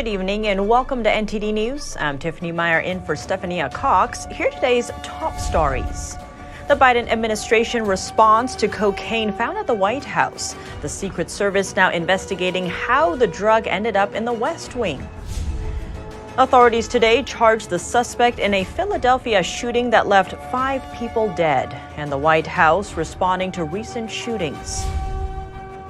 Good evening and welcome to NTD News. I'm Tiffany Meyer in for Stephania Cox. Here are today's top stories. The Biden administration responds to cocaine found at the White House. The Secret Service now investigating how the drug ended up in the West Wing. Authorities today charged the suspect in a Philadelphia shooting that left 5 people dead, and the White House responding to recent shootings.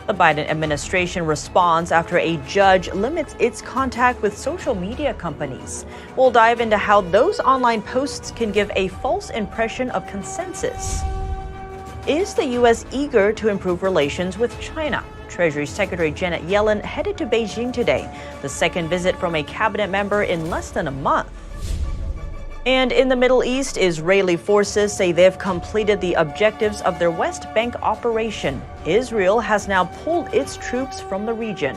The Biden administration responds after a judge limits its contact with social media companies. We'll dive into how those online posts can give a false impression of consensus. Is the U.S. eager to improve relations with China? Treasury Secretary Janet Yellen headed to Beijing today, the second visit from a cabinet member in less than a month. And in the Middle East, Israeli forces say they've completed the objectives of their West Bank operation. Israel has now pulled its troops from the region.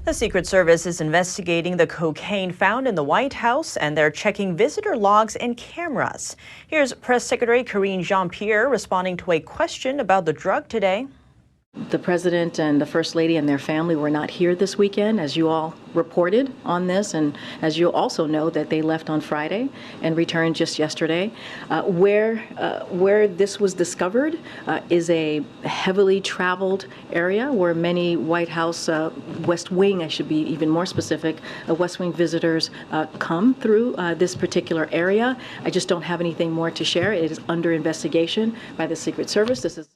The Secret Service is investigating the cocaine found in the White House, and they're checking visitor logs and cameras. Here's Press Secretary Karine Jean-Pierre responding to a question about the drug today. The president and the first lady and their family were not here this weekend, as you all reported on this, and as you also know that they left on Friday and returned just yesterday. Where this was discovered is a heavily traveled area where many White House, West Wing, I should be even more specific, West Wing visitors come through this particular area. I just don't have anything more to share. It is under investigation by the Secret Service.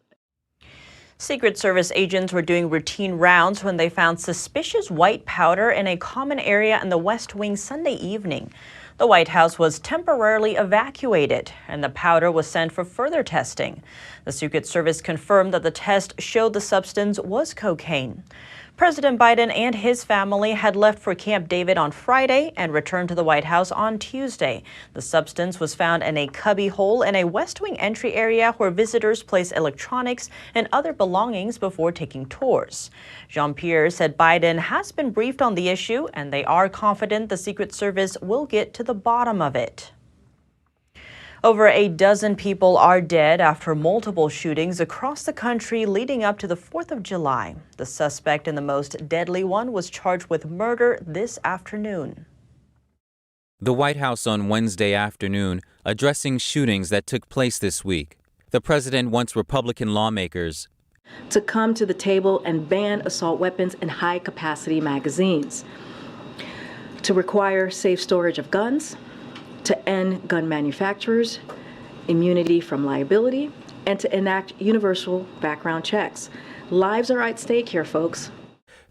Secret Service agents were doing routine rounds when they found suspicious white powder in a common area in the West Wing Sunday evening. The White House was temporarily evacuated, and the powder was sent for further testing. The Secret Service confirmed that the test showed the substance was cocaine. President Biden and his family had left for Camp David on Friday and returned to the White House on Tuesday. The substance was found in a cubby hole in a West Wing entry area where visitors place electronics and other belongings before taking tours. Jean-Pierre said Biden has been briefed on the issue, and they are confident the Secret Service will get to the bottom of it. Over a dozen people are dead after multiple shootings across the country leading up to the 4th of July. The suspect in the most deadly one was charged with murder this afternoon. The White House on Wednesday afternoon addressing shootings that took place this week. The president wants Republican lawmakers to come to the table and ban assault weapons and high-capacity magazines, to require safe storage of guns, to end gun manufacturers, immunity from liability, and to enact universal background checks. Lives are at stake here, folks.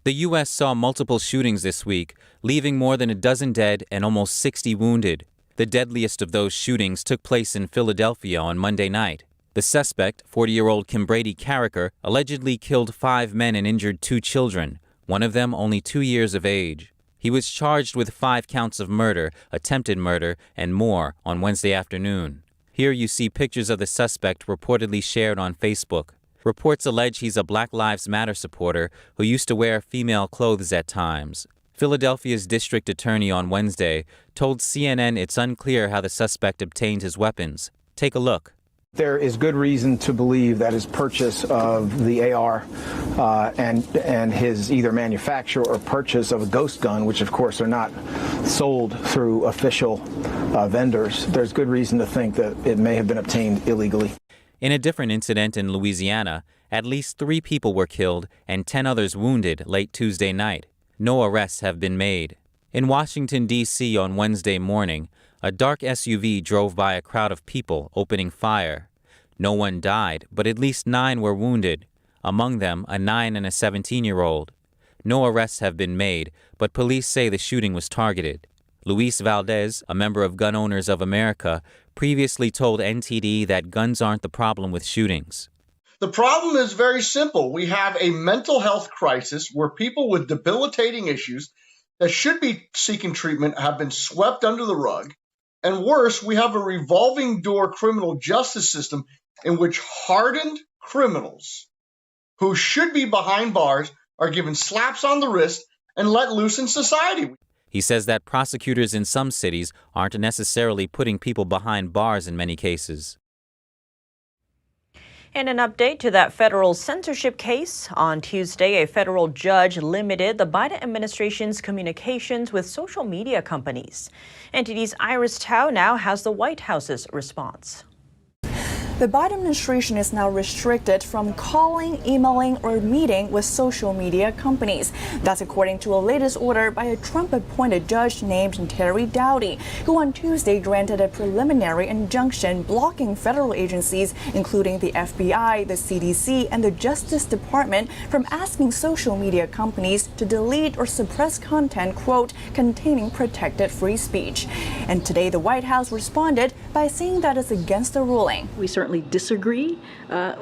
The U.S. saw multiple shootings this week, leaving more than a dozen dead and almost 60 wounded. The deadliest of those shootings took place in Philadelphia on Monday night. The suspect, 40-year-old Kimbrady Carricker, allegedly killed 5 men and injured 2 children, one of them only 2 years of age. He was charged with 5 counts of murder, attempted murder, and more on Wednesday afternoon. Here you see pictures of the suspect reportedly shared on Facebook. Reports allege he's a Black Lives Matter supporter who used to wear female clothes at times. Philadelphia's district attorney on Wednesday told CNN it's unclear how the suspect obtained his weapons. Take a look. There is good reason to believe that his purchase of the AR and his either manufacture or purchase of a ghost gun, which of course are not sold through official vendors, there's good reason to think that it may have been obtained illegally. In a different incident in Louisiana, at least 3 people were killed and 10 others wounded late Tuesday night. No arrests have been made. In Washington, D.C. on Wednesday morning, a dark SUV drove by a crowd of people, opening fire. No one died, but at least 9 were wounded, among them a 9 and a 17-year-old. No arrests have been made, but police say the shooting was targeted. Luis Valdez, a member of Gun Owners of America, previously told NTD that guns aren't the problem with shootings. The problem is very simple. We have a mental health crisis where people with debilitating issues that should be seeking treatment have been swept under the rug. And worse, we have a revolving door criminal justice system in which hardened criminals who should be behind bars are given slaps on the wrist and let loose in society. He says that prosecutors in some cities aren't necessarily putting people behind bars in many cases. In an update to that federal censorship case, on Tuesday, a federal judge limited the Biden administration's communications with social media companies. NTD's Iris Tao now has the White House's response. The Biden administration is now restricted from calling, emailing, or meeting with social media companies. That's according to a latest order by a Trump-appointed judge named Terry Doughty, who on Tuesday granted a preliminary injunction blocking federal agencies, including the FBI, the CDC, and the Justice Department, from asking social media companies to delete or suppress content, quote, containing protected free speech. And today, the White House responded by saying that it's against the ruling. We certainly disagree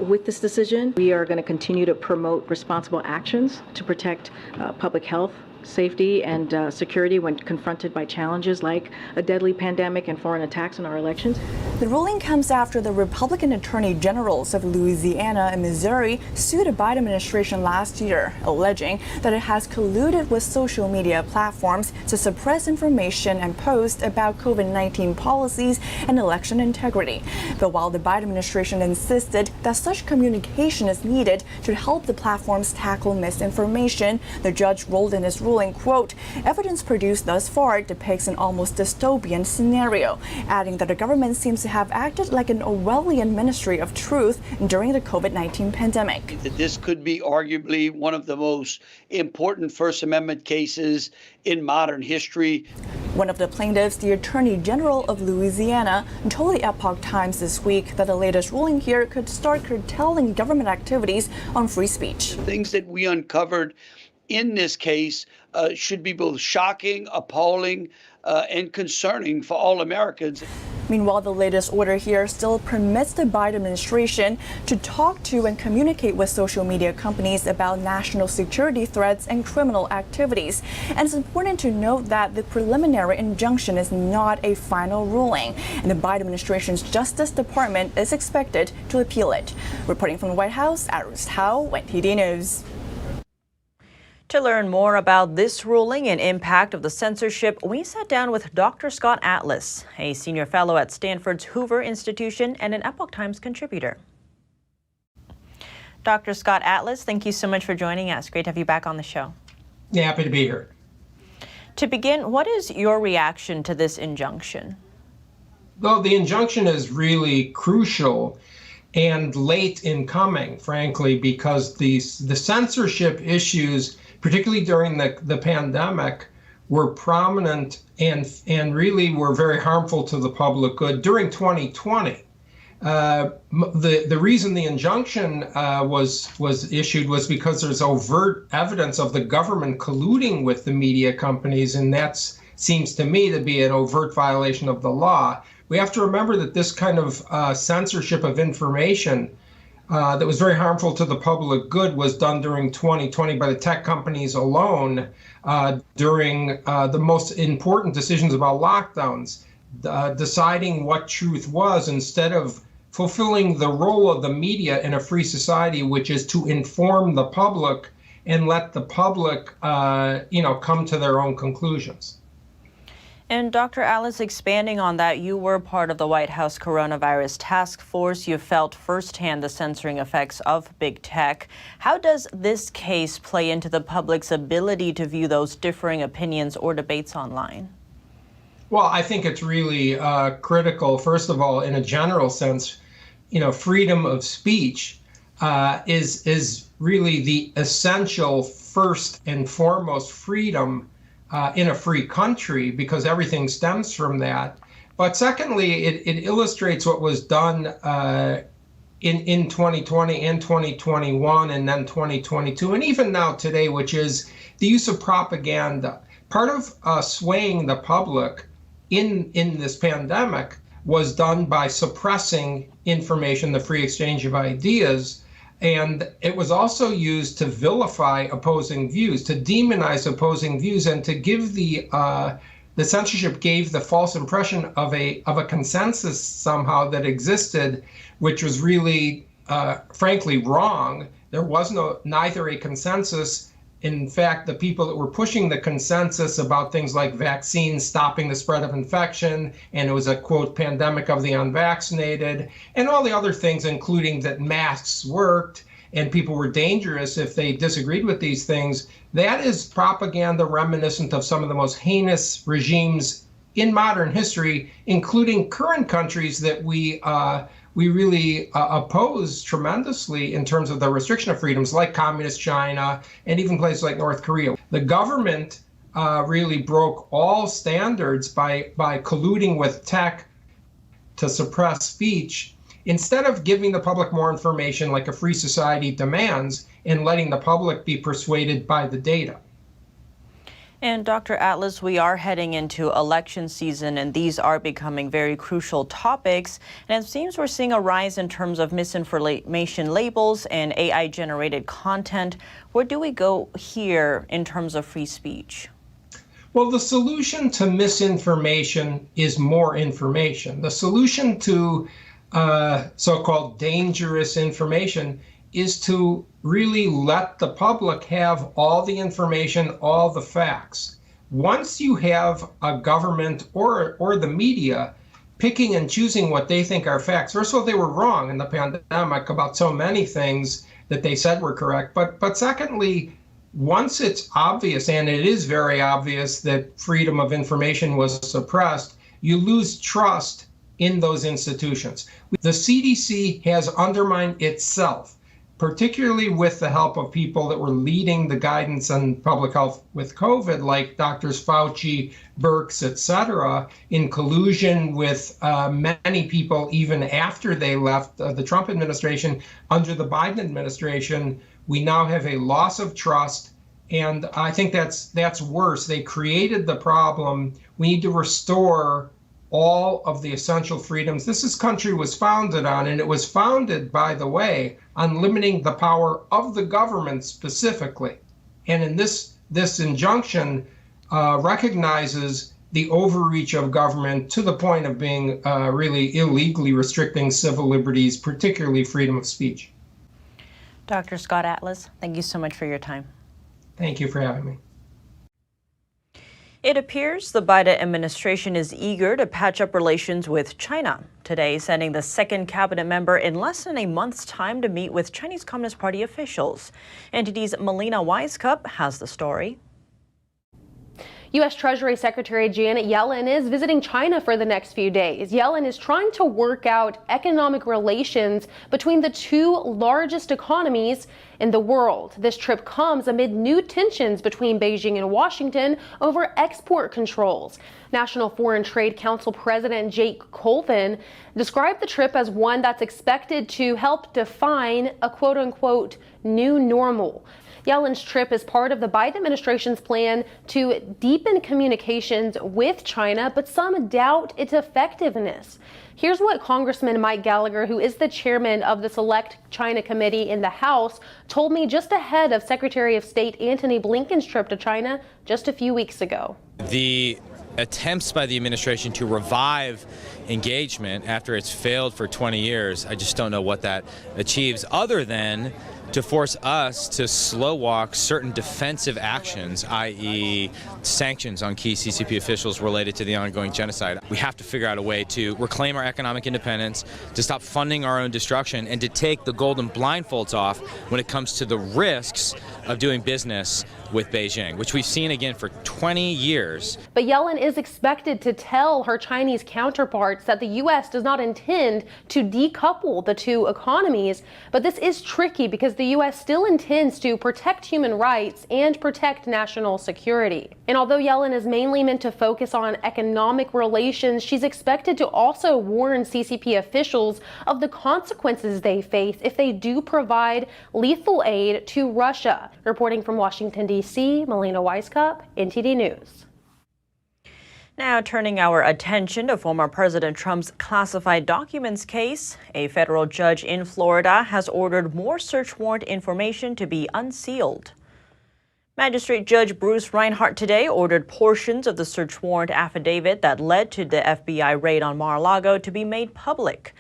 with this decision. We are going to continue to promote responsible actions to protect public health, safety, and security when confronted by challenges like a deadly pandemic and foreign attacks on our elections. The ruling comes after the Republican Attorney Generals of Louisiana and Missouri sued the Biden administration last year, alleging that it has colluded with social media platforms to suppress information and posts about COVID-19 policies and election integrity. But while the Biden administration insisted that such communication is needed to help the platforms tackle misinformation, the judge ruled in his ruling, quote, evidence produced thus far depicts an almost dystopian scenario, adding that the government seems to have acted like an Orwellian ministry of truth during the COVID-19 pandemic. This could be arguably one of the most important First Amendment cases in modern history. One of the plaintiffs, the Attorney General of Louisiana, told the Epoch Times this week that the latest ruling here could start curtailing government activities on free speech. Things that we uncovered in this case should be both shocking, appalling, and concerning for all Americans. Meanwhile, the latest order here still permits the Biden administration to talk to and communicate with social media companies about national security threats and criminal activities. And it's important to note that the preliminary injunction is not a final ruling, and the Biden administration's Justice Department is expected to appeal it. Reporting from the White House, Iris Tao, NTD News. To learn more about this ruling and impact of the censorship, we sat down with Dr. Scott Atlas, a senior fellow at Stanford's Hoover Institution and an Epoch Times contributor. Dr. Scott Atlas, thank you so much for joining us. Great to have you back on the show. Yeah, happy to be here. To begin, what is your reaction to this injunction? Well, the injunction is really crucial and late in coming, frankly, because the censorship issues, particularly during the pandemic, were prominent and really were very harmful to the public good during 2020. The reason the injunction was issued was because there's overt evidence of the government colluding with the media companies, and that seems to me to be an overt violation of the law. We have to remember that this kind of censorship of information that was very harmful to the public good was done during 2020 by the tech companies alone during the most important decisions about lockdowns, deciding what truth was instead of fulfilling the role of the media in a free society, which is to inform the public and let the public, come to their own conclusions. And Dr. Atlas, expanding on that, you were part of the White House Coronavirus Task Force. You felt firsthand the censoring effects of big tech. How does this case play into the public's ability to view those differing opinions or debates online? Well, I think it's really critical. First of all, in a general sense, freedom of speech is really the essential first and foremost freedom in a free country, because everything stems from that. But secondly, it illustrates what was done in 2020 and 2021 and then 2022, and even now today, which is the use of propaganda. Part of swaying the public in this pandemic was done by suppressing information, the free exchange of ideas. And it was also used to vilify opposing views, to demonize opposing views, and to give the censorship gave the false impression of a consensus somehow that existed, which was really, frankly, wrong. There was neither a consensus In fact, the people that were pushing the consensus about things like vaccines stopping the spread of infection, and it was a, quote, pandemic of the unvaccinated, and all the other things, including that masks worked and people were dangerous if they disagreed with these things, that is propaganda reminiscent of some of the most heinous regimes in modern history, including current countries that we really oppose tremendously in terms of the restriction of freedoms, like communist China and even places like North Korea. The government really broke all standards by colluding with tech to suppress speech, instead of giving the public more information like a free society demands and letting the public be persuaded by the data. And Dr. Atlas, we are heading into election season, and these are becoming very crucial topics. And it seems we're seeing a rise in terms of misinformation labels and AI-generated content. Where do we go here in terms of free speech? Well, the solution to misinformation is more information. The solution to so-called dangerous information is to really let the public have all the information, all the facts. Once you have a government or the media picking and choosing what they think are facts, first of all, they were wrong in the pandemic about so many things that they said were correct. But secondly, once it's obvious, and it is very obvious, that freedom of information was suppressed, you lose trust in those institutions. The CDC has undermined itself, particularly with the help of people that were leading the guidance on public health with COVID, like Drs. Fauci, Birx, et cetera, in collusion with many people even after they left the Trump administration. Under the Biden administration, we now have a loss of trust, and I think that's worse. They created the problem. We need to restore all of the essential freedoms this country was founded on, and it was founded, by the way, on limiting the power of the government specifically. And in this injunction recognizes the overreach of government to the point of being really illegally restricting civil liberties, particularly freedom of speech. Dr. Scott Atlas, thank you so much for your time. Thank you for having me. It appears the Biden administration is eager to patch up relations with China, today sending the second cabinet member in less than a month's time to meet with Chinese Communist Party officials. NTD's Melina Weiskup has the story. U.S. Treasury Secretary Janet Yellen is visiting China for the next few days. Yellen is trying to work out economic relations between the two largest economies in the world. This trip comes amid new tensions between Beijing and Washington over export controls. National Foreign Trade Council President Jake Colvin described the trip as one that's expected to help define a quote-unquote new normal. Yellen's trip is part of the Biden administration's plan to deepen communications with China, but some doubt its effectiveness. Here's what Congressman Mike Gallagher, who is the chairman of the Select China Committee in the House, told me just ahead of Secretary of State Antony Blinken's trip to China just a few weeks ago. The attempts by the administration to revive engagement after it's failed for 20 years, I just don't know what that achieves, other than to force us to slow walk certain defensive actions, i.e. sanctions on key CCP officials related to the ongoing genocide. We have to figure out a way to reclaim our economic independence, to stop funding our own destruction, and to take the golden blindfolds off when it comes to the risks of doing business with Beijing, which we've seen again for 20 years. But Yellen is expected to tell her Chinese counterparts that the U.S. does not intend to decouple the two economies. But this is tricky because the U.S. still intends to protect human rights and protect national security. And although Yellen is mainly meant to focus on economic relations, she's expected to also warn CCP officials of the consequences they face if they do provide lethal aid to Russia. Reporting from Washington, D.C., Melina Weiskup, NTD News. Now turning our attention to former President Trump's classified documents case, a federal judge in Florida has ordered more search warrant information to be unsealed. Magistrate Judge Bruce Reinhart today ordered portions of the search warrant affidavit that led to the FBI raid on Mar-A-Lago to be made public.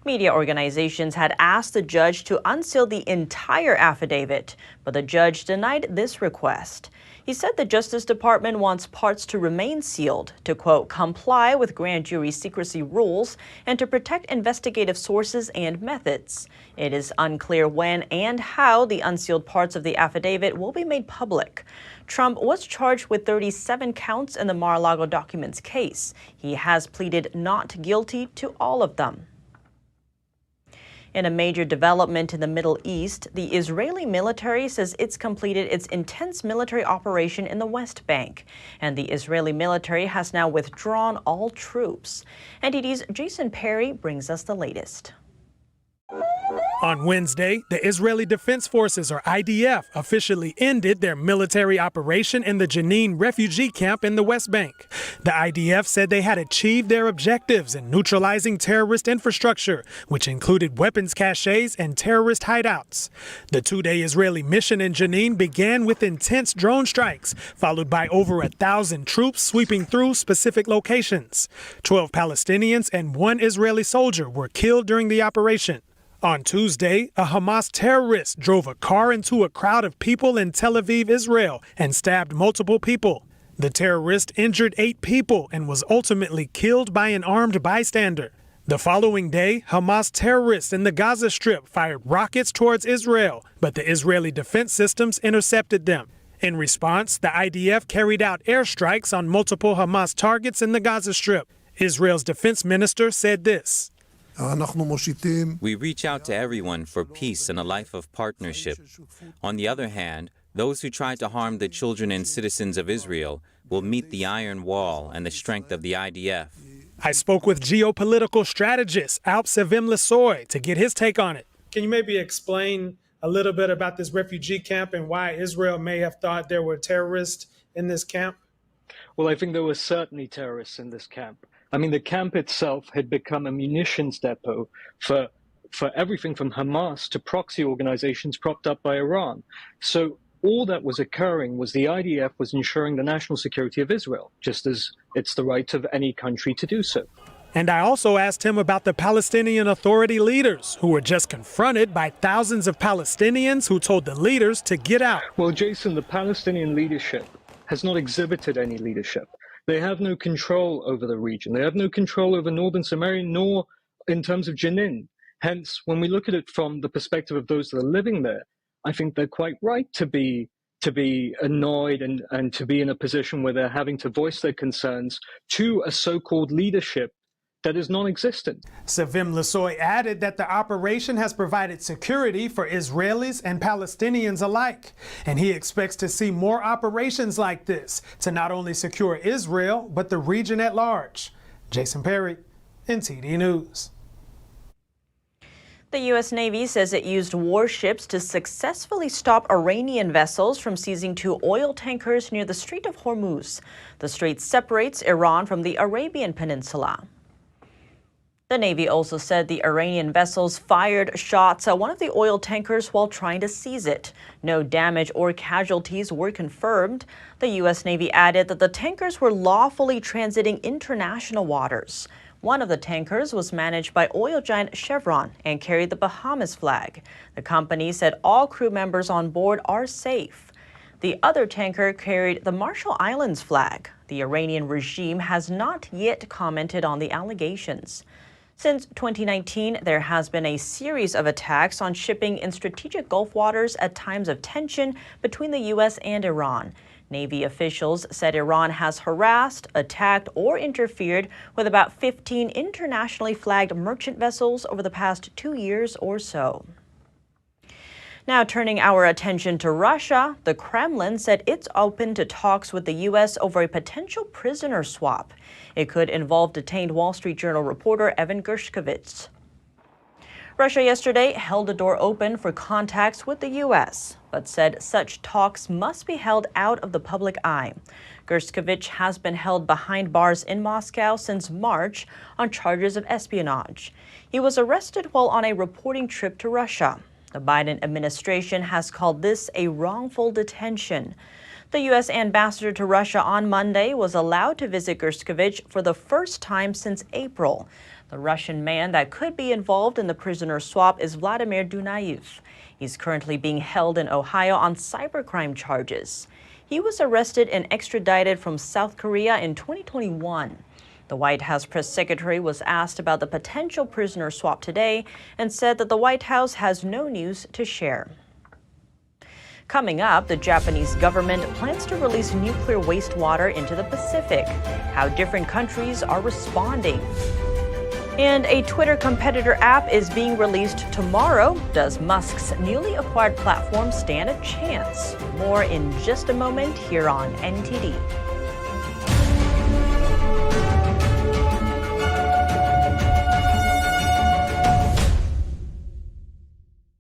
Media organizations had asked the judge to unseal the entire affidavit, but the judge denied this request. He said the Justice Department wants parts to remain sealed to, quote, comply with grand jury secrecy rules and to protect investigative sources and methods. It is unclear when and how the unsealed parts of the affidavit will be made public. Trump was charged with 37 counts in the Mar-A-Lago documents case. He has pleaded not guilty to all of them. In a major development in the Middle East, the Israeli military says it's completed its intense military operation in the West Bank, and the Israeli military has now withdrawn all troops. NTD's Jason Perry brings us the latest. On Wednesday, the Israeli Defense Forces, or IDF, officially ended their military operation in the Jenin refugee camp in the West Bank. The IDF said they had achieved their objectives in neutralizing terrorist infrastructure, which included weapons caches and terrorist hideouts. The two-day Israeli mission in Jenin began with intense drone strikes, followed by over 1,000 troops sweeping through specific locations. 12 Palestinians and 1 Israeli soldier were killed during the operation. On Tuesday, a Hamas terrorist drove a car into a crowd of people in Tel Aviv, Israel, and stabbed multiple people. The terrorist injured 8 people and was ultimately killed by an armed bystander. The following day, Hamas terrorists in the Gaza Strip fired rockets towards Israel, but the Israeli defense systems intercepted them. In response, the IDF carried out airstrikes on multiple Hamas targets in the Gaza Strip. Israel's defense minister said this. We reach out to everyone for peace and a life of partnership. On the other hand, those who try to harm the children and citizens of Israel will meet the iron wall and the strength of the IDF. I spoke with geopolitical strategist Alp Sevim Lesoy to get his take on it. Can you maybe explain a little bit about this refugee camp and why Israel may have thought there were terrorists in this camp? Well, I think there were certainly terrorists in this camp. I mean, the camp itself had become a munitions depot for everything from Hamas to proxy organizations propped up by Iran. So all that was occurring was the IDF was ensuring the national security of Israel, just as it's the right of any country to do so. And I also asked him about the Palestinian Authority leaders who were just confronted by thousands of Palestinians who told the leaders to get out. Well, Jason, the Palestinian leadership has not exhibited any leadership. They have no control over the region. They have no control over northern Samaria, nor in terms of Jenin. Hence, when we look at it from the perspective of those that are living there, I think they're quite right to be annoyed and to be in a position where they're having to voice their concerns to a so-called leadership that is non-existent. Sevim Lesoy added that the operation has provided security for Israelis and Palestinians alike, and he expects to see more operations like this to not only secure Israel, but the region at large. Jason Perry, NTD News. The U.S. Navy says it used warships to successfully stop Iranian vessels from seizing 2 oil tankers near the Strait of Hormuz. The strait separates Iran from the Arabian Peninsula. The Navy also said the Iranian vessels fired shots at one of the oil tankers while trying to seize it. No damage or casualties were confirmed. The U.S. Navy added that the tankers were lawfully transiting international waters. One of the tankers was managed by oil giant Chevron and carried the Bahamas flag. The company said all crew members on board are safe. The other tanker carried the Marshall Islands flag. The Iranian regime has not yet commented on the allegations. Since 2019, there has been a series of attacks on shipping in strategic Gulf waters at times of tension between the U.S. and Iran. Navy officials said Iran has harassed, attacked, or interfered with about 15 internationally flagged merchant vessels over the past 2 years or so. Now turning our attention to Russia, the Kremlin said it's open to talks with the U.S. over a potential prisoner swap. It could involve detained Wall Street Journal reporter Evan Gershkovich. Russia yesterday held the door open for contacts with the U.S., but said such talks must be held out of the public eye. Gershkovich has been held behind bars in Moscow since March on charges of espionage. He was arrested while on a reporting trip to Russia. The Biden administration has called this a wrongful detention. The U.S. ambassador to Russia on Monday was allowed to visit Gershkovich for the first time since April. The Russian man that could be involved in the prisoner swap is Vladimir Dunayev. He's currently being held in Ohio on cybercrime charges. He was arrested and extradited from South Korea in 2021. The White House press secretary was asked about the potential prisoner swap today and said that the White House has no news to share. Coming up, the Japanese government plans to release nuclear wastewater into the Pacific. How different countries are responding. And a Twitter competitor app is being released tomorrow. Does Musk's newly acquired platform stand a chance? More in just a moment here on NTD.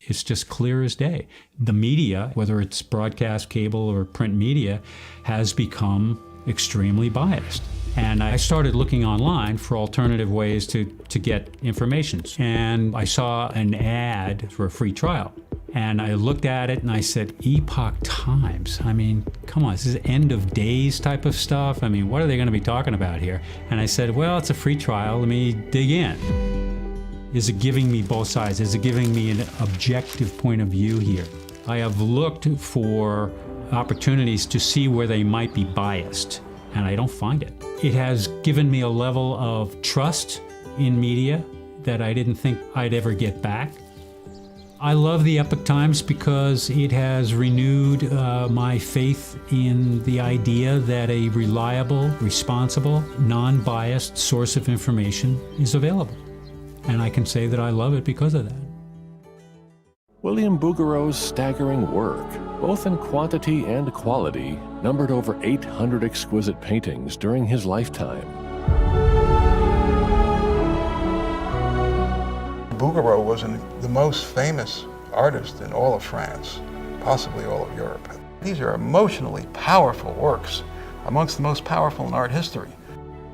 It's just clear as day. The media, whether it's broadcast, cable, or print media, has become extremely biased. And I started looking online for alternative ways to get information. And I saw an ad for a free trial. And I looked at it and I said, Epoch Times. I mean, come on, this is end of days type of stuff. I mean, what are they going to be talking about here? And I said, well, it's a free trial. Let me dig in. Is it giving me both sides? Is it giving me an objective point of view here? I have looked for opportunities to see where they might be biased, and I don't find it. It has given me a level of trust in media that I didn't think I'd ever get back. I love the Epoch Times because it has renewed my faith in the idea that a reliable, responsible, non-biased source of information is available. And I can say that I love it because of that. William Bouguereau's staggering work, both in quantity and quality, numbered over 800 exquisite paintings during his lifetime. Bouguereau was the most famous artist in all of France, possibly all of Europe. These are emotionally powerful works, amongst the most powerful in art history.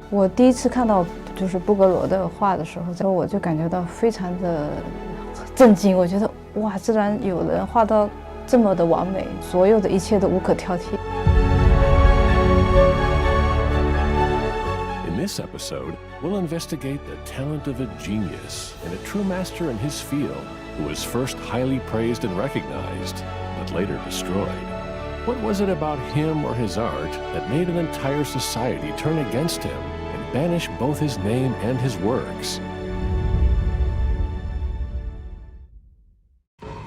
我第一次看到就是布格罗的画的时候，我就感觉到非常的震惊。我觉得哇，居然有人画到这么的完美，所有的一切都无可挑剔。In this episode, we'll investigate the talent of a genius and a true master in his field who was first highly praised and recognized, but later destroyed. What was it about him or his art that made an entire society turn against him and banish both his name and his works?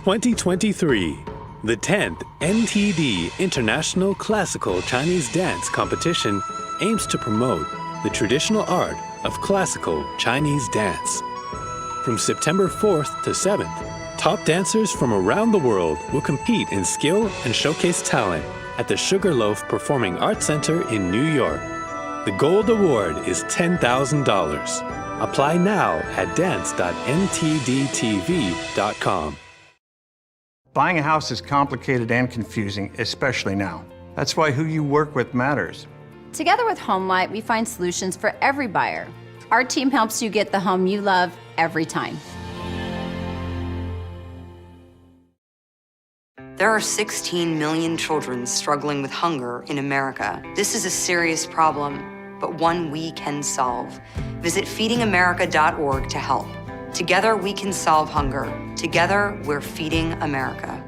2023, the 10th NTD International Classical Chinese Dance Competition aims to promote the traditional art of classical Chinese dance. From September 4th to 7th, top dancers from around the world will compete in skill and showcase talent at the Sugarloaf Performing Arts Center in New York. The gold award is $10,000. Apply now at dance.ntdtv.com. Buying a house is complicated and confusing, especially now. That's why who you work with matters. Together with HomeLight, we find solutions for every buyer. Our team helps you get the home you love every time. There are 16 million children struggling with hunger in America. This is a serious problem, but one we can solve. Visit feedingamerica.org to help. Together we can solve hunger. Together we're feeding America.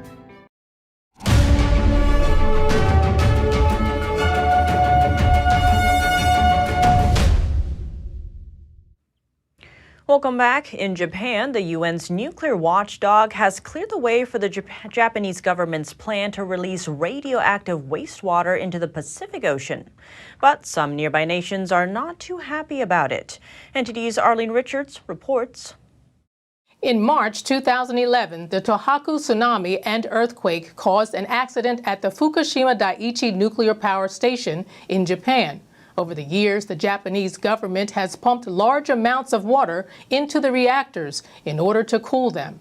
Welcome back. In Japan, the UN's nuclear watchdog has cleared the way for the Japanese government's plan to release radioactive wastewater into the Pacific Ocean. But some nearby nations are not too happy about it. NTD's Arlene Richards reports. In March 2011, the Tohoku tsunami and earthquake caused an accident at the Fukushima Daiichi nuclear power station in Japan. Over the years, the Japanese government has pumped large amounts of water into the reactors in order to cool them,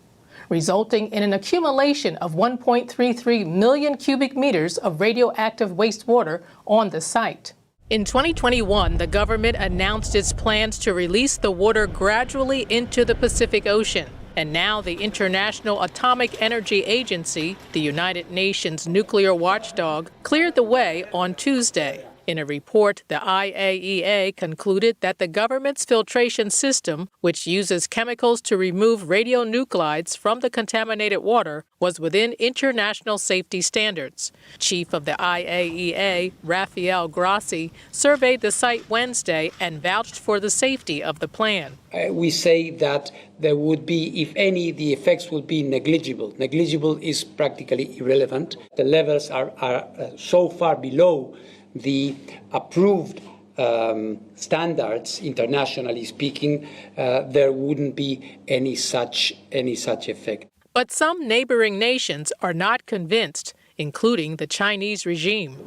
resulting in an accumulation of 1.33 million cubic meters of radioactive wastewater on the site. In 2021, the government announced its plans to release the water gradually into the Pacific Ocean. And now the International Atomic Energy Agency, the United Nations nuclear watchdog, cleared the way on Tuesday. In a report, the IAEA concluded that the government's filtration system, which uses chemicals to remove radionuclides from the contaminated water, was within international safety standards. Chief of the IAEA, Rafael Grossi, surveyed the site Wednesday and vouched for the safety of the plan. We say that there would be, if any, the effects would be negligible. Negligible is practically irrelevant. The levels are so far below the approved standards, internationally speaking, there wouldn't be any such effect. But some neighboring nations are not convinced, including the Chinese regime.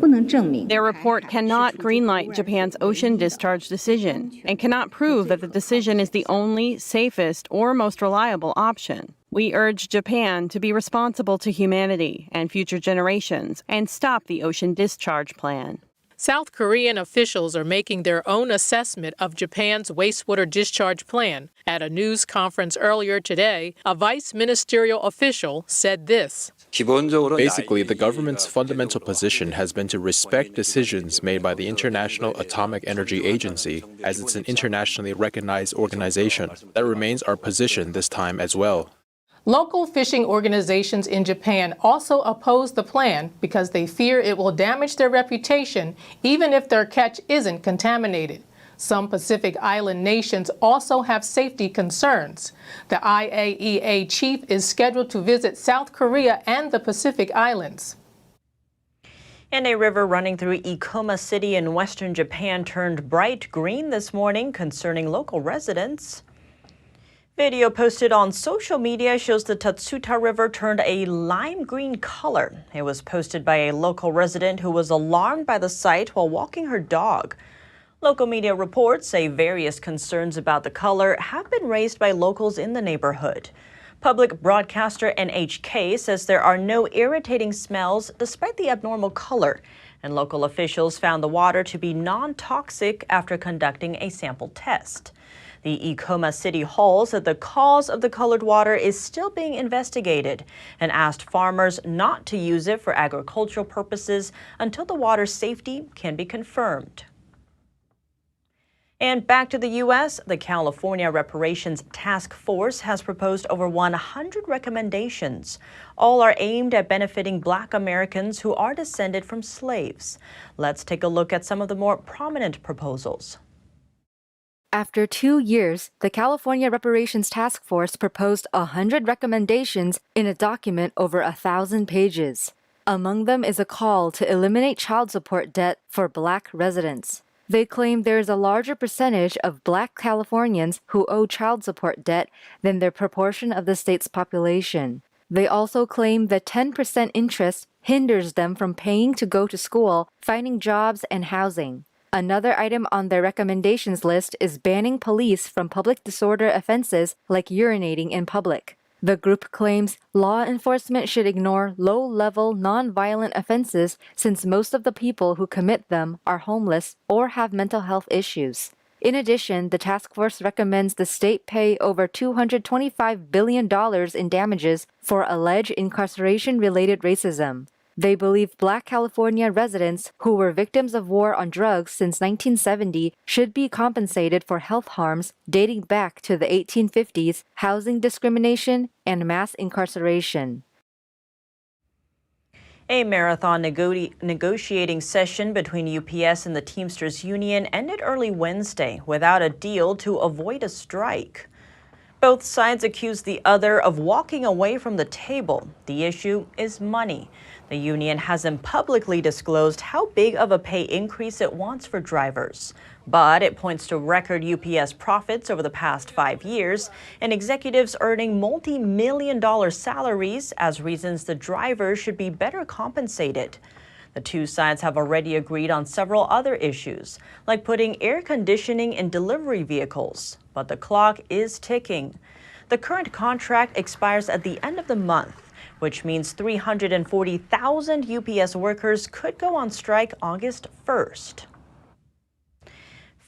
Their report cannot greenlight Japan's ocean discharge decision and cannot prove that the decision is the only, safest, or most reliable option. We urge Japan to be responsible to humanity and future generations and stop the ocean discharge plan. South Korean officials are making their own assessment of Japan's wastewater discharge plan. At a news conference earlier today, a vice ministerial official said this. Basically, the government's fundamental position has been to respect decisions made by the International Atomic Energy Agency, as it's an internationally recognized organization. That remains our position this time as well. Local fishing organizations in Japan also oppose the plan because they fear it will damage their reputation even if their catch isn't contaminated. Some Pacific Island nations also have safety concerns. The IAEA chief is scheduled to visit South Korea and the Pacific Islands. And a river running through Ikoma City in western Japan turned bright green this morning, concerning local residents. Video posted on social media shows the Tatsuta River turned a lime green color. It was posted by a local resident who was alarmed by the sight while walking her dog. Local media reports say various concerns about the color have been raised by locals in the neighborhood. Public broadcaster NHK says there are no irritating smells despite the abnormal color, and local officials found the water to be non-toxic after conducting a sample test. The Ikoma City Hall said the cause of the colored water is still being investigated and asked farmers not to use it for agricultural purposes until the water's safety can be confirmed. And back to the U.S., the California Reparations Task Force has proposed over 100 recommendations. All are aimed at benefiting Black Americans who are descended from slaves. Let's take a look at some of the more prominent proposals. After 2 years, the California Reparations Task Force proposed 100 recommendations in a document over 1,000 pages. Among them is a call to eliminate child support debt for Black residents. They claim there is a larger percentage of Black Californians who owe child support debt than their proportion of the state's population. They also claim that 10% interest hinders them from paying to go to school, finding jobs, and housing. Another item on their recommendations list is banning police from public disorder offenses like urinating in public. The group claims law enforcement should ignore low-level, non-violent offenses since most of the people who commit them are homeless or have mental health issues. In addition, the task force recommends the state pay over $225 billion in damages for alleged incarceration-related racism. They believe Black California residents who were victims of war on drugs since 1970 should be compensated for health harms dating back to the 1850s, housing discrimination, and mass incarceration. A marathon negotiating session between UPS and the Teamsters Union ended early Wednesday without a deal to avoid a strike. Both sides accuse the other of walking away from the table. The issue is money. The union hasn't publicly disclosed how big of a pay increase it wants for drivers, but it points to record UPS profits over the past 5 years and executives earning multi-million-dollar salaries as reasons the drivers should be better compensated. The two sides have already agreed on several other issues, like putting air conditioning in delivery vehicles, but the clock is ticking. The current contract expires at the end of the month, which means 340,000 UPS workers could go on strike August 1st.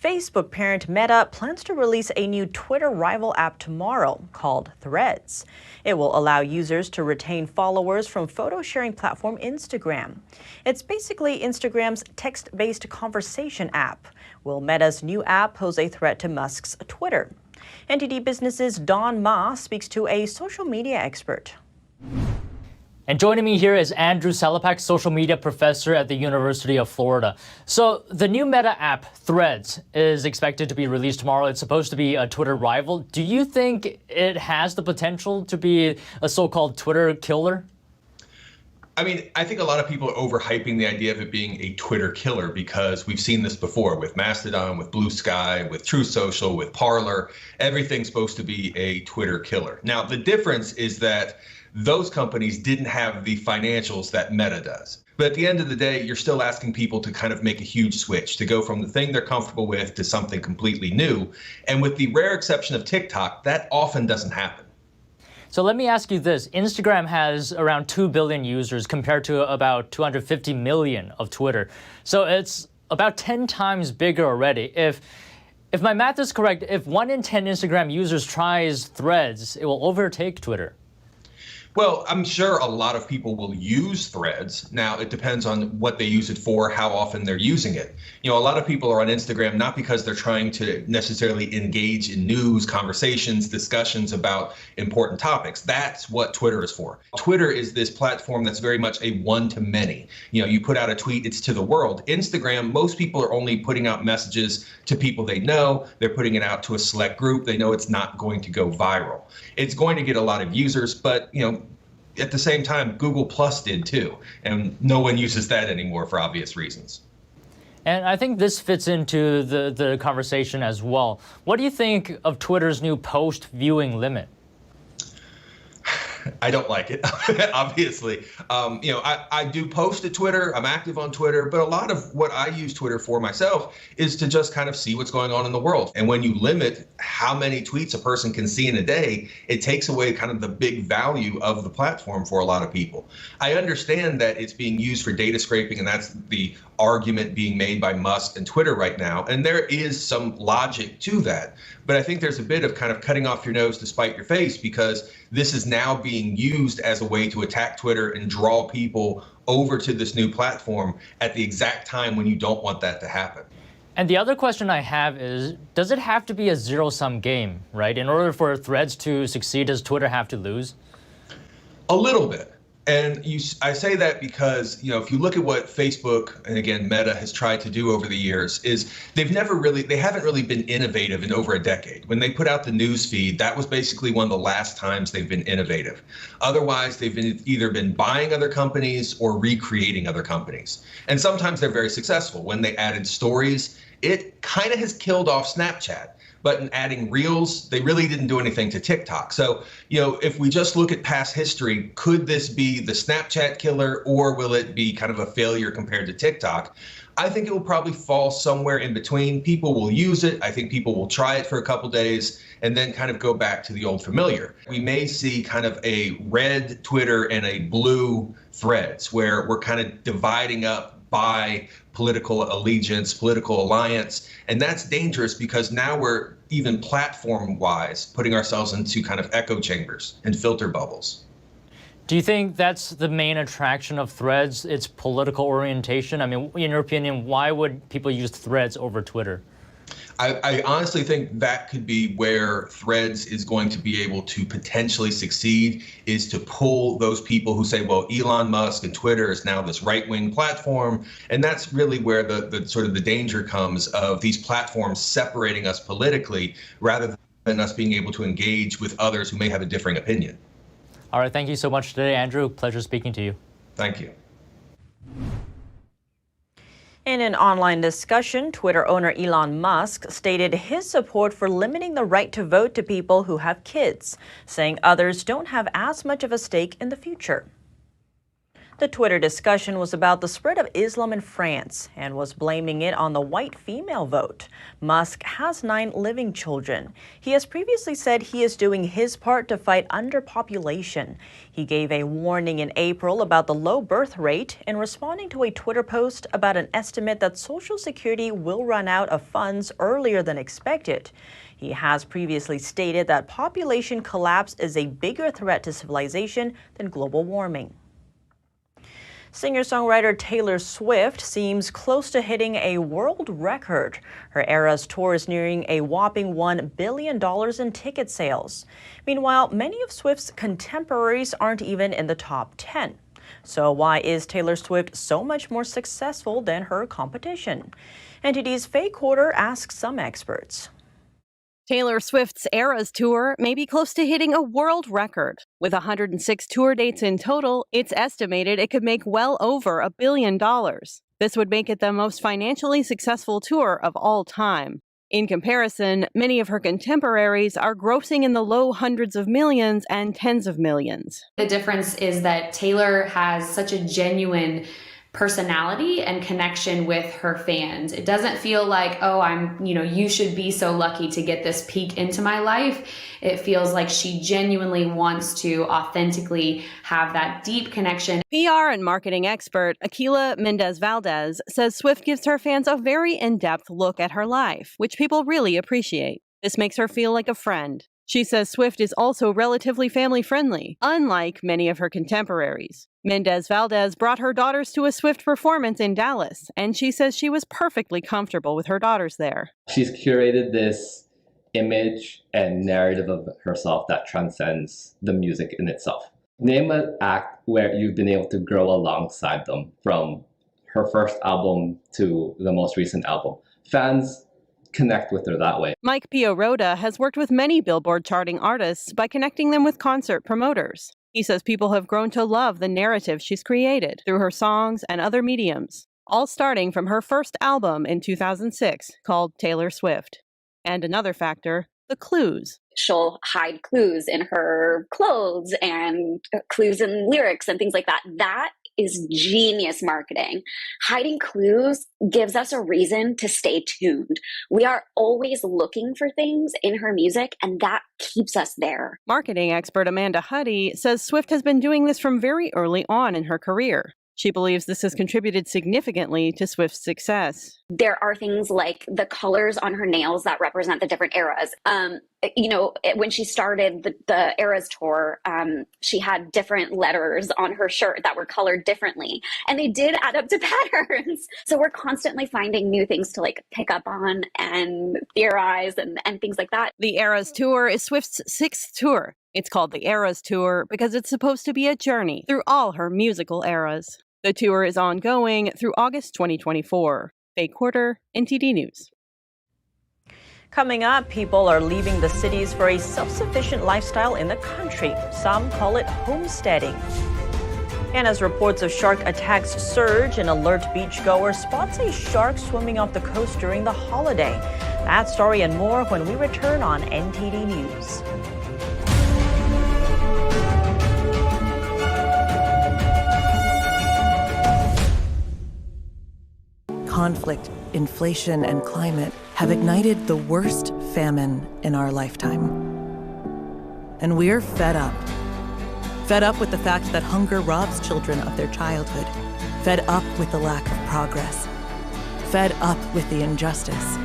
Facebook parent Meta plans to release a new Twitter rival app tomorrow called Threads. It will allow users to retain followers from photo sharing platform Instagram. It's basically Instagram's text-based conversation app. Will Meta's new app pose a threat to Musk's Twitter? NTD Business's Don Ma speaks to a social media expert. And joining me here is Andrew Salapak, social media professor at the University of Florida. So the new Meta app, Threads, is expected to be released tomorrow. It's supposed to be a Twitter rival. Do you think it has the potential to be a so-called Twitter killer? I mean, I think a lot of people are overhyping the idea of it being a Twitter killer because we've seen this before with Mastodon, with Blue Sky, with Truth Social, with Parler. Everything's supposed to be a Twitter killer. Now, the difference is that those companies didn't have the financials that Meta does. But at the end of the day, you're still asking people to kind of make a huge switch, to go from the thing they're comfortable with to something completely new. And with the rare exception of TikTok, that often doesn't happen. So let me ask you this. Instagram has around 2 billion users compared to about 250 million of Twitter. So it's about 10 times bigger already. If my math is correct, if 1 in 10 Instagram users tries Threads, it will overtake Twitter. Well, I'm sure a lot of people will use Threads. Now, it depends on what they use it for, how often they're using it. You know, a lot of people are on Instagram not because they're trying to necessarily engage in news, conversations, discussions about important topics. That's what Twitter is for. Twitter is this platform that's very much a one-to-many. You know, you put out a tweet, it's to the world. Instagram, most people are only putting out messages to people they know. They're putting it out to a select group. They know it's not going to go viral. It's going to get a lot of users, but, you know, at the same time, Google Plus did too, and no one uses that anymore for obvious reasons. And I think this fits into the conversation as well. What do you think of Twitter's new post-viewing limit? I don't like it, obviously. You know, I do post to Twitter. I'm active on Twitter, but a lot of what I use Twitter for myself is to just kind of see what's going on in the world. And when you limit how many tweets a person can see in a day, it takes away kind of the big value of the platform for a lot of people. I understand that it's being used for data scraping, and that's the argument being made by Musk and Twitter right now. And there is some logic to that. But I think there's a bit of kind of cutting off your nose to spite your face, because this is now being used as a way to attack Twitter and draw people over to this new platform at the exact time when you don't want that to happen. And the other question I have is, does it have to be a zero-sum game, right? In order for Threads to succeed, does Twitter have to lose? A little bit. And I say that because, you know, if you look at what Facebook and again Meta has tried to do over the years, is they haven't really been innovative in over a decade. When they put out the news feed, that was basically one of the last times they've been innovative. Otherwise, they've either been buying other companies or recreating other companies. And sometimes they're very successful. When they added stories, it kind of has killed off Snapchat. But in adding Reels, they really didn't do anything to TikTok. So, you know, if we just look at past history, could this be the Snapchat killer, or will it be kind of a failure compared to TikTok? I think it will probably fall somewhere in between. People will use it. I think people will try it for a couple days and then kind of go back to the old familiar. We may see kind of a red Twitter and a blue Threads, where we're kind of dividing up by political allegiance, political alliance. And that's dangerous because now we're, even platform-wise, putting ourselves into kind of echo chambers and filter bubbles. Do you think that's the main attraction of Threads, its political orientation? I mean, in your opinion, why would people use Threads over Twitter? I honestly think that could be where Threads is going to be able to potentially succeed, is to pull those people who say, well, Elon Musk and Twitter is now this right-wing platform. And that's really where the sort of the danger comes of these platforms separating us politically rather than us being able to engage with others who may have a differing opinion. All right. Thank you so much today, Andrew. Pleasure speaking to you. Thank you. In an online discussion, Twitter owner Elon Musk stated his support for limiting the right to vote to people who have kids, saying others don't have as much of a stake in the future. The Twitter discussion was about the spread of Islam in France and was blaming it on the white female vote. Musk has 9 living children. He has previously said he is doing his part to fight underpopulation. He gave a warning in April about the low birth rate in responding to a Twitter post about an estimate that Social Security will run out of funds earlier than expected. He has previously stated that population collapse is a bigger threat to civilization than global warming. Singer-songwriter Taylor Swift seems close to hitting a world record. Her Eras tour is nearing a whopping $1 billion in ticket sales. Meanwhile, many of Swift's contemporaries aren't even in the top 10. So why is Taylor Swift so much more successful than her competition? NTD's Faye Quarter asks some experts. Taylor Swift's Eras tour may be close to hitting a world record. With 106 tour dates in total, it's estimated it could make well over $1 billion. This would make it the most financially successful tour of all time. In comparison, many of her contemporaries are grossing in the low hundreds of millions and tens of millions. The difference is that Taylor has such a genuine personality and connection with her fans. It doesn't feel like, oh, you should be so lucky to get this peek into my life. It feels like she genuinely wants to authentically have that deep connection. PR and marketing expert Akila Mendez-Valdez says Swift gives her fans a very in-depth look at her life, which people really appreciate. This makes her feel like a friend. She says Swift is also relatively family-friendly, unlike many of her contemporaries. Mendez-Valdez brought her daughters to a Swift performance in Dallas, and she says she was perfectly comfortable with her daughters there. She's curated this image and narrative of herself that transcends the music in itself. Name an act where you've been able to grow alongside them, from her first album to the most recent album. Fans connect with her that way. Mike Pioroda has worked with many Billboard charting artists by connecting them with concert promoters. He says people have grown to love the narrative she's created through her songs and other mediums, all starting from her first album in 2006 called Taylor Swift. And another factor, the clues. She'll hide clues in her clothes and clues in lyrics and things like that. That is genius marketing. Hiding clues gives us a reason to stay tuned. We are always looking for things in her music, and that keeps us there. Marketing expert Amanda Huddy says Swift has been doing this from very early on in her career. She believes this has contributed significantly to Swift's success. There are things like the colors on her nails that represent the different eras. When she started the Eras tour, she had different letters on her shirt that were colored differently, and they did add up to patterns. So we're constantly finding new things to pick up on and theorize and things like that. The Eras tour is Swift's 6th tour. It's called the Eras Tour because it's supposed to be a journey through all her musical eras. The tour is ongoing through August 2024. Faye Quarter, NTD News. Coming up, people are leaving the cities for a self-sufficient lifestyle in the country. Some call it homesteading. And as reports of shark attacks surge, an alert beachgoer spots a shark swimming off the coast during the holiday. That story and more when we return on NTD News. Conflict, inflation, and climate have ignited the worst famine in our lifetime. And we're fed up. Fed up with the fact that hunger robs children of their childhood. Fed up with the lack of progress. Fed up with the injustice.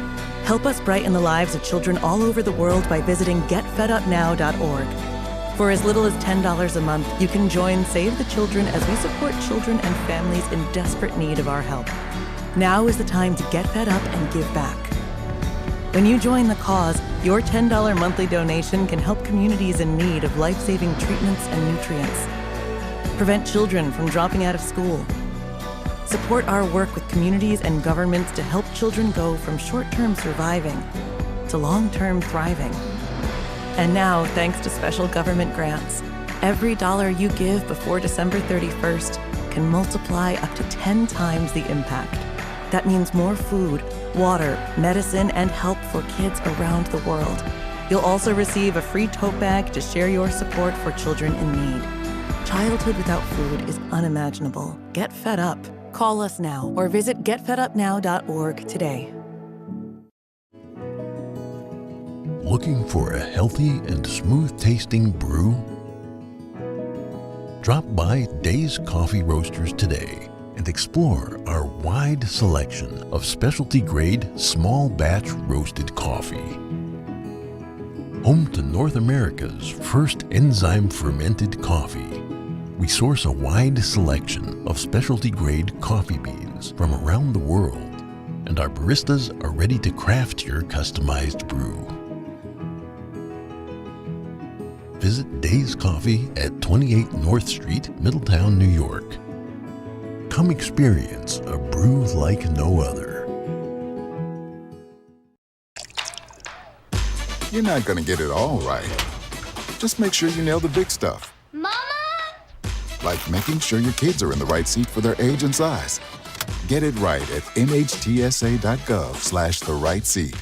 Help us brighten the lives of children all over the world by visiting getfedupnow.org. For as little as $10 a month, you can join Save the Children as we support children and families in desperate need of our help. Now is the time to get fed up and give back. When you join the cause, your $10 monthly donation can help communities in need of life-saving treatments and nutrients. Prevent children from dropping out of school. Support our work with communities and governments to help children go from short-term surviving to long-term thriving. And now, thanks to special government grants, every dollar you give before December 31st can multiply up to 10 times the impact. That means more food, water, medicine, and help for kids around the world. You'll also receive a free tote bag to share your support for children in need. Childhood without food is unimaginable. Get fed up. Call us now or visit getfedupnow.org today. Looking for a healthy and smooth-tasting brew? Drop by Days Coffee Roasters today and explore our wide selection of specialty-grade, small-batch roasted coffee. Home to North America's first enzyme-fermented coffee, we source a wide selection of specialty-grade coffee beans from around the world, and our baristas are ready to craft your customized brew. Visit Days Coffee at 28 North Street, Middletown, New York. Come experience a brew like no other. You're not going to get it all right. Just make sure you nail the big stuff. Mama! Like making sure your kids are in the right seat for their age and size. Get it right at nhtsa.gov/the-right-seat.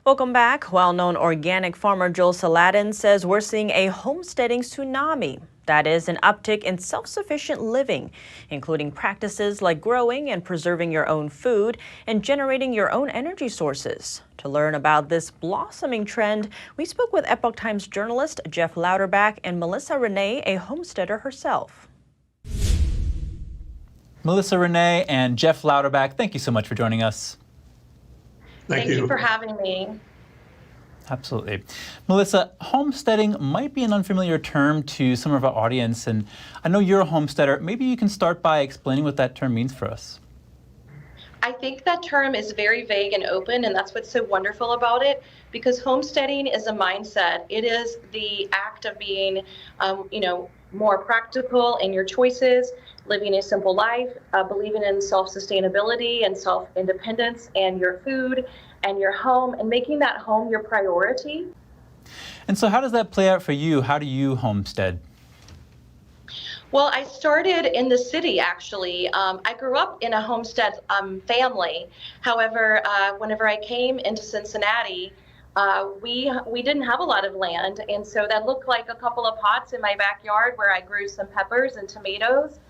Welcome back. Well-known organic farmer Joel Salatin says we're seeing a homesteading tsunami. That is an uptick in self-sufficient living, including practices like growing and preserving your own food and generating your own energy sources. To learn about this blossoming trend, we spoke with Epoch Times journalist Jeff Louderback and Melissa Renee, a homesteader herself. Melissa Renee and Jeff Louderback, thank you so much for joining us. Thank you for having me. Absolutely. Melissa, homesteading might be an unfamiliar term to some of our audience, and I know you're a homesteader. Maybe you can start by explaining what that term means for us. I think that term is very vague and open, and that's what's so wonderful about it, because homesteading is a mindset. It is the act of being, more practical in your choices, living a simple life, believing in self-sustainability and self-independence and your food and your home, and making that home your priority. And so how does that play out for you? How do you homestead? Well, I started in the city, actually. I grew up in a homestead family. However, whenever I came into Cincinnati, we didn't have a lot of land, and so that looked like a couple of pots in my backyard where I grew some peppers and tomatoes.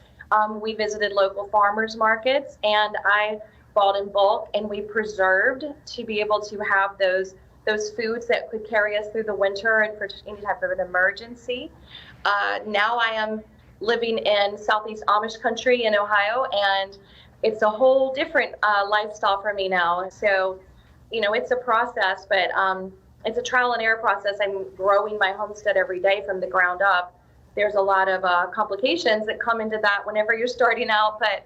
We visited local farmers markets, and I bought in bulk, and we preserved to be able to have those foods that could carry us through the winter and for any type of an emergency. Now I am living in Southeast Amish country in Ohio, and it's a whole different lifestyle for me now. So, it's a process, but it's a trial and error process. I'm growing my homestead every day from the ground up. There's a lot of complications that come into that whenever you're starting out, but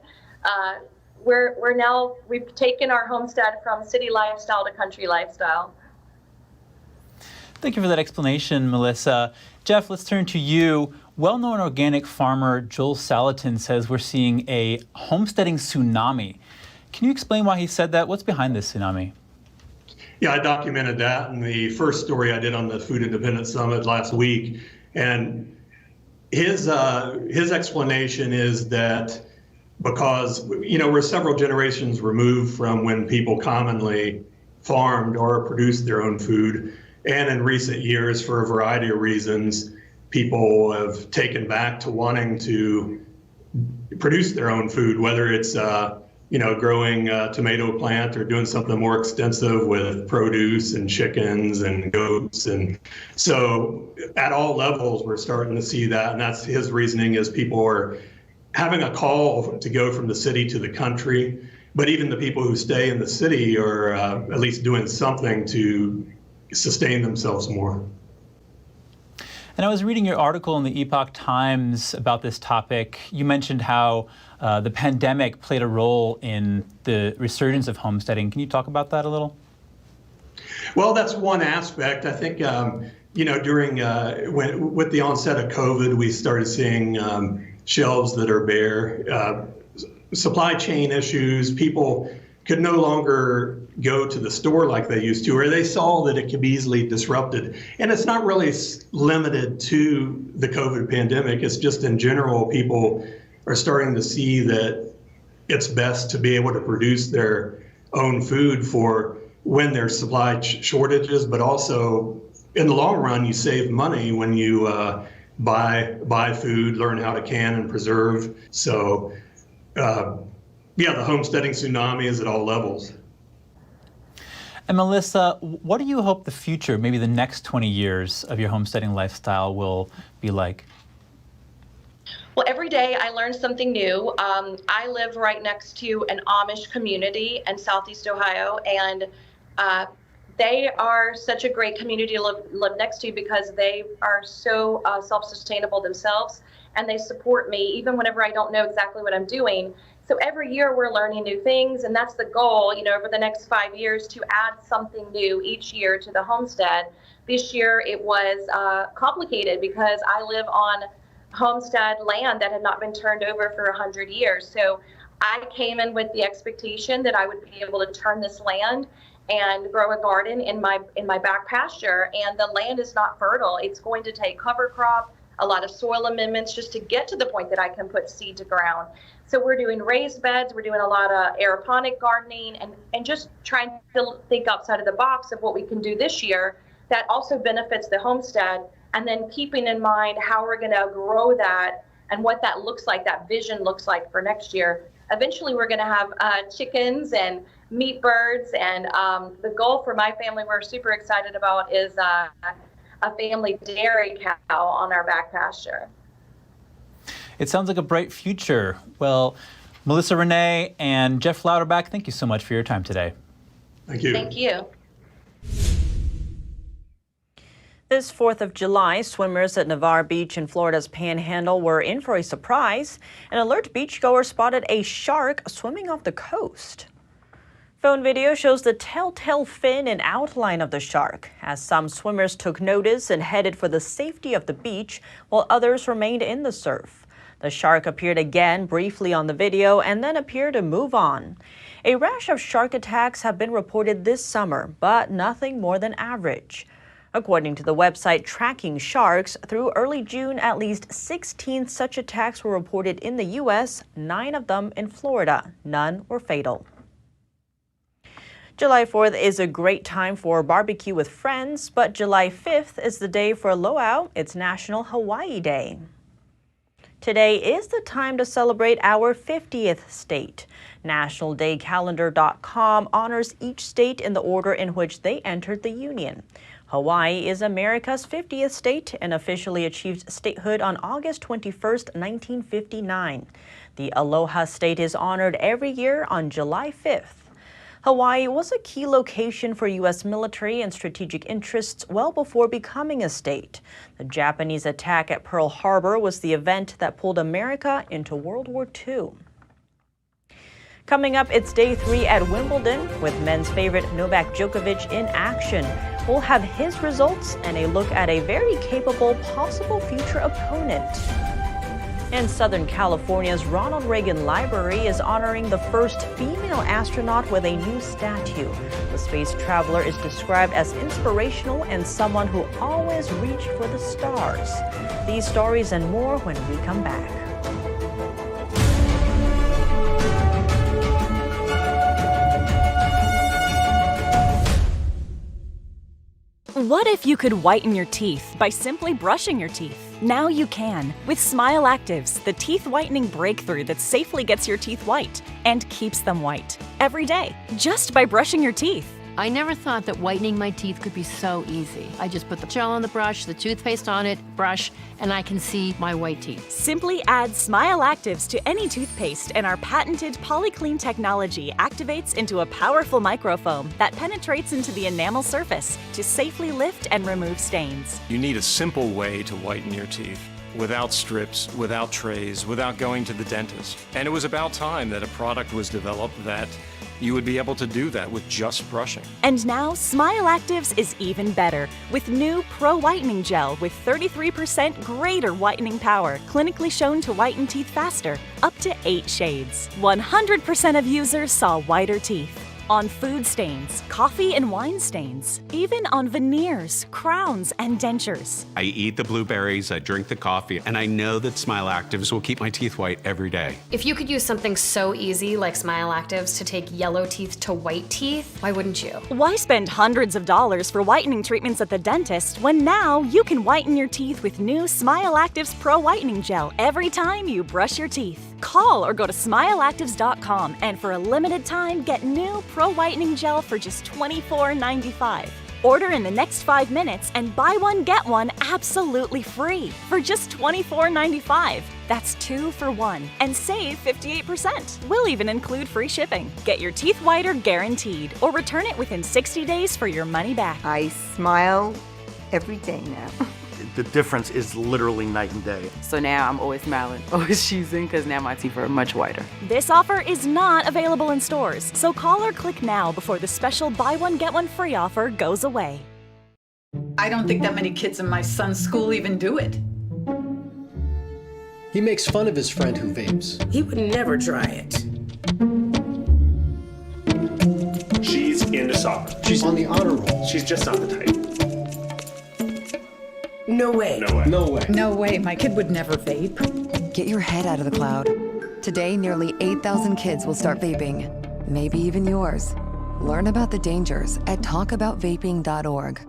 we've taken our homestead from city lifestyle to country lifestyle. Thank you for that explanation, Melissa. Jeff, let's turn to you. Well-known organic farmer Joel Salatin says we're seeing a homesteading tsunami. Can you explain why he said that? What's behind this tsunami? Yeah, I documented that in the first story I did on the Food Independence Summit last week. And his explanation is that because, we're several generations removed from when people commonly farmed or produced their own food. And in recent years, for a variety of reasons, people have taken back to wanting to produce their own food, whether it's, growing a tomato plant or doing something more extensive with produce and chickens and goats. And so at all levels, we're starting to see that. And that's his reasoning, is people are having a call to go from the city to the country. But even the people who stay in the city are at least doing something to sustain themselves more. And I was reading your article in the Epoch Times about this topic. You mentioned how the pandemic played a role in the resurgence of homesteading. Can you talk about that a little? Well, that's one aspect. I think, during with the onset of COVID, we started seeing shelves that are bare, supply chain issues. People could no longer go to the store like they used to, or they saw that it could be easily disrupted. And it's not really limited to the COVID pandemic. It's just in general, people are starting to see that it's best to be able to produce their own food for when there's supply shortages, but also in the long run, you save money when you buy food, learn how to can and preserve. So, yeah, the homesteading tsunami is at all levels. And Melissa, what do you hope the future, maybe the next 20 years of your homesteading lifestyle will be like? Well, every day I learn something new. I live right next to an Amish community in Southeast Ohio, and they are such a great community to live next to because they are so self-sustainable themselves, and they support me even whenever I don't know exactly what I'm doing. So every year we're learning new things, and that's the goal, over the next 5 years to add something new each year to the homestead. This year it was complicated because I live on homestead land that had not been turned over for 100 years. So I came in with the expectation that I would be able to turn this land and grow a garden in my back pasture, and the land is not fertile. It's going to take cover crop, a lot of soil amendments just to get to the point that I can put seed to ground. So we're doing raised beds, we're doing a lot of aeroponic gardening, and just trying to think outside of the box of what we can do this year that also benefits the homestead, and then keeping in mind how we're going to grow that and what that looks like, that vision looks like for next year. Eventually we're going to have chickens and meat birds, and the goal for my family we're super excited about is a family dairy cow on our back pasture. It sounds like a bright future. Well, Melissa Renee and Jeff Louderback, thank you so much for your time today. Thank you. Thank you. This 4th of July, swimmers at Navarre Beach in Florida's Panhandle were in for a surprise. An alert beachgoer spotted a shark swimming off the coast. Phone video shows the telltale fin and outline of the shark, as some swimmers took notice and headed for the safety of the beach, while others remained in the surf. The shark appeared again briefly on the video and then appeared to move on. A rash of shark attacks have been reported this summer, but nothing more than average. According to the website Tracking Sharks, through early June, at least 16 such attacks were reported in the U.S., 9 of them in Florida. None were fatal. July 4th is a great time for barbecue with friends, but July 5th is the day for luau. It's National Hawaii Day. Today is the time to celebrate our 50th state. NationalDayCalendar.com honors each state in the order in which they entered the Union. Hawaii is America's 50th state and officially achieved statehood on August 21st, 1959. The Aloha State is honored every year on July 5th. Hawaii was a key location for U.S. military and strategic interests well before becoming a state. The Japanese attack at Pearl Harbor was the event that pulled America into World War II. Coming up, it's day 3 at Wimbledon with men's favorite Novak Djokovic in action. We'll have his results and a look at a very capable possible future opponent. And Southern California's Ronald Reagan Library is honoring the first female astronaut with a new statue. The space traveler is described as inspirational and someone who always reached for the stars. These stories and more when we come back. What if you could whiten your teeth by simply brushing your teeth? Now you can with Smile Actives, the teeth whitening breakthrough that safely gets your teeth white and keeps them white every day, just by brushing your teeth. I never thought that whitening my teeth could be so easy. I just put the gel on the brush, the toothpaste on it, brush, and I can see my white teeth. Simply add Smile Actives to any toothpaste and our patented PolyClean technology activates into a powerful microfoam that penetrates into the enamel surface to safely lift and remove stains. You need a simple way to whiten your teeth. Without strips, without trays, without going to the dentist. And it was about time that a product was developed that you would be able to do that with just brushing. And now, Smile Actives is even better with new Pro Whitening Gel with 33% greater whitening power, clinically shown to whiten teeth faster, up to 8 shades. 100% of users saw whiter teeth. on food stains, coffee and wine stains, even on veneers, crowns, and dentures. I eat the blueberries, I drink the coffee, and I know that Smile Actives will keep my teeth white every day. If you could use something so easy like Smile Actives to take yellow teeth to white teeth, why wouldn't you? Why spend hundreds of dollars for whitening treatments at the dentist when now you can whiten your teeth with new Smile Actives Pro Whitening Gel every time you brush your teeth? Call or go to smileactives.com and for a limited time get new Pro Whitening Gel for just $24.95. Order in the next 5 minutes and buy one get one absolutely free for just $24.95. That's 2 for 1 and save 58%. We'll even include free shipping. Get your teeth whiter guaranteed or return it within 60 days for your money back. I smile every day now. The difference is literally night and day. So now I'm always smiling, always choosing, because now my teeth are much whiter. This offer is not available in stores, so call or click now before the special buy one get one free offer goes away. I don't think that many kids in my son's school even do it. He makes fun of his friend who vapes. He would never try it. She's into soccer. She's on the honor roll. She's just not the type. No way. No way. No way. No way. My kid would never vape. Get your head out of the cloud. Today, nearly 8,000 kids will start vaping. Maybe even yours. Learn about the dangers at talkaboutvaping.org.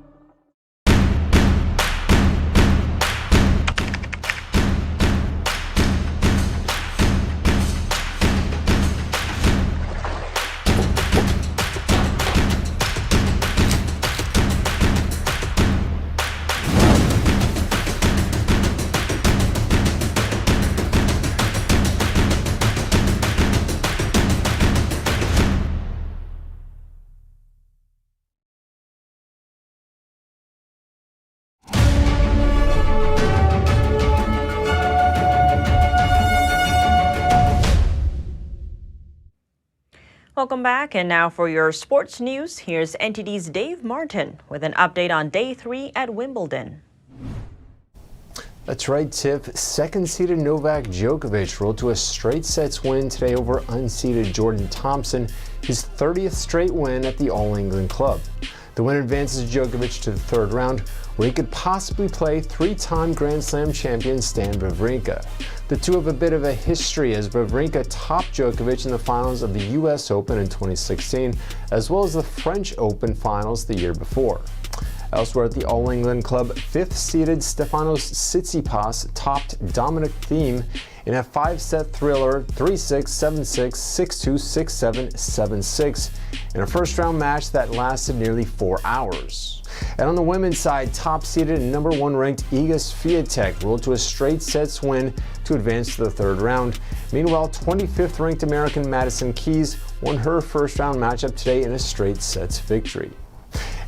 Welcome back, and now for your sports news, here's NTD's Dave Martin with an update on Day 3 at Wimbledon. That's right, Tiff. Second-seeded Novak Djokovic rolled to a straight sets win today over unseeded Jordan Thompson, his 30th straight win at the All England club. The win advances Djokovic to the third round, where he could possibly play three-time Grand Slam champion Stan Wawrinka. The two have a bit of a history, as Wawrinka topped Djokovic in the finals of the U.S. Open in 2016, as well as the French Open finals the year before. Elsewhere at the All England club, fifth-seeded Stefanos Tsitsipas topped Dominic Thiem in a five-set thriller 3-6, 7-6, 6-2, 6-7, 7-6 in a first-round match that lasted nearly 4 hours. And on the women's side, top-seeded and number 1 ranked Iga Swiatek rolled to a straight sets win to advance to the third round. Meanwhile, 25th ranked American Madison Keys won her first-round matchup today in a straight sets victory.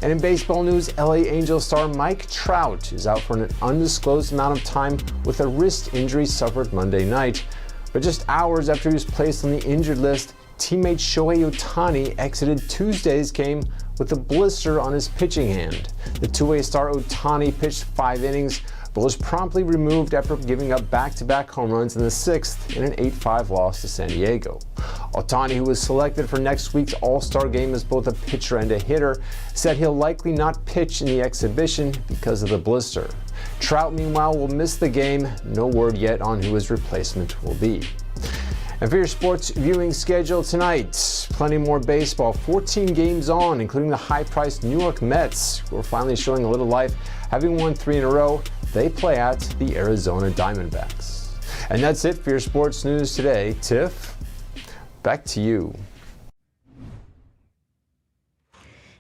And in baseball news, LA Angels star Mike Trout is out for an undisclosed amount of time with a wrist injury suffered Monday night. But just hours after he was placed on the injured list, teammate Shohei Ohtani exited Tuesday's game with a blister on his pitching hand. The two-way star Ohtani pitched 5 innings, but was promptly removed after giving up back-to-back home runs in the 6th in an 8-5 loss to San Diego. Ohtani, who was selected for next week's All-Star game as both a pitcher and a hitter, said he'll likely not pitch in the exhibition because of the blister. Trout, meanwhile, will miss the game. No word yet on who his replacement will be. And for your sports viewing schedule tonight, plenty more baseball. 14 games on, including the high-priced New York Mets, who are finally showing a little life, having won 3 in a row. They play at the Arizona Diamondbacks. And that's it for your sports news today. Tiff, back to you.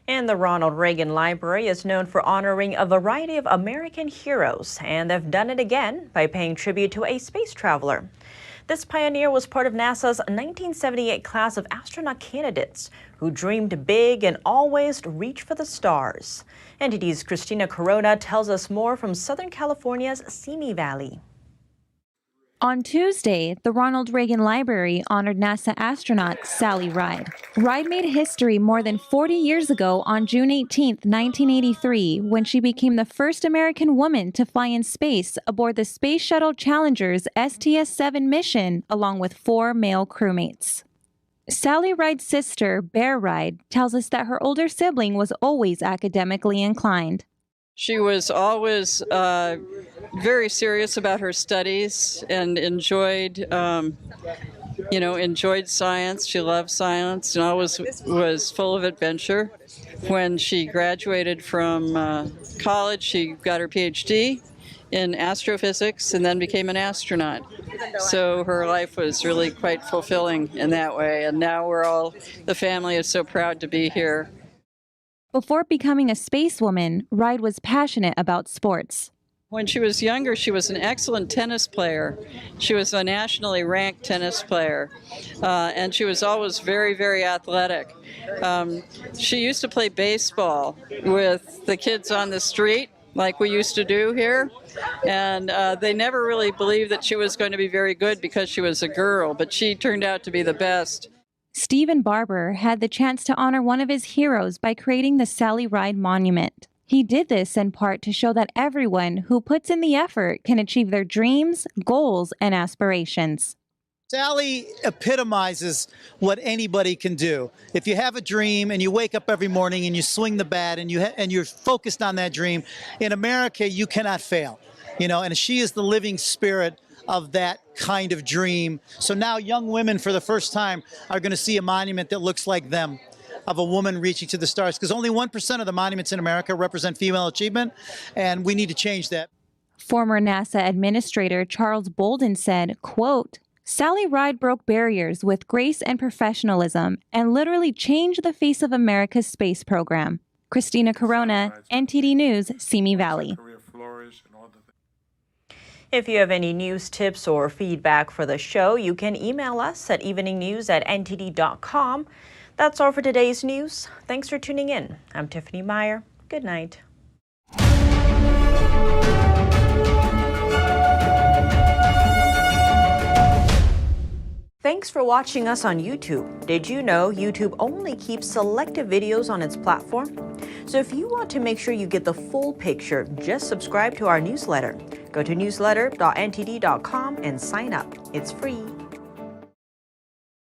And the Ronald Reagan Library is known for honoring a variety of American heroes, and they've done it again by paying tribute to a space traveler. This pioneer was part of NASA's 1978 class of astronaut candidates who dreamed big and always reached for the stars. NTD's Christina Corona tells us more from Southern California's Simi Valley. On Tuesday, the Ronald Reagan Library honored NASA astronaut Sally Ride. Ride made history more than 40 years ago on June 18, 1983, when she became the first American woman to fly in space aboard the Space Shuttle Challenger's STS-7 mission, along with 4 male crewmates. Sally Ride's sister, Bear Ride, tells us that her older sibling was always academically inclined. She was always very serious about her studies and enjoyed science. She loved science and always was full of adventure. When she graduated from college, she got her PhD in astrophysics and then became an astronaut. So her life was really quite fulfilling in that way. And now the family is so proud to be here. Before becoming a spacewoman, Ride was passionate about sports. When she was younger, she was an excellent tennis player. She was a nationally ranked tennis player, and she was always very, very athletic. She used to play baseball with the kids on the street, like we used to do here, and they never really believed that she was going to be very good because she was a girl, but she turned out to be the best. Stephen Barber had the chance to honor one of his heroes by creating the Sally Ride Monument. He did this in part to show that everyone who puts in the effort can achieve their dreams, goals, and aspirations. Sally epitomizes what anybody can do. If you have a dream and you wake up every morning and you swing the bat and you're focused on that dream, in America you cannot fail. And she is the living spirit of that kind of dream. So now young women for the first time are going to see a monument that looks like them, of a woman reaching to the stars, because only 1% of the monuments in America represent female achievement, and we need to change that. Former NASA Administrator Charles Bolden said, quote, "Sally Ride broke barriers with grace and professionalism and literally changed the face of America's space program." Christina Corona, NTD News, Simi Valley. If you have any news, tips, or feedback for the show, you can email us at eveningnews@ntd.com. That's all for today's news. Thanks for tuning in. I'm Tiffany Meyer. Good night. Thanks for watching us on YouTube. Did you know YouTube only keeps selective videos on its platform? So if you want to make sure you get the full picture, just subscribe to our newsletter. Go to newsletter.ntd.com and sign up. It's free.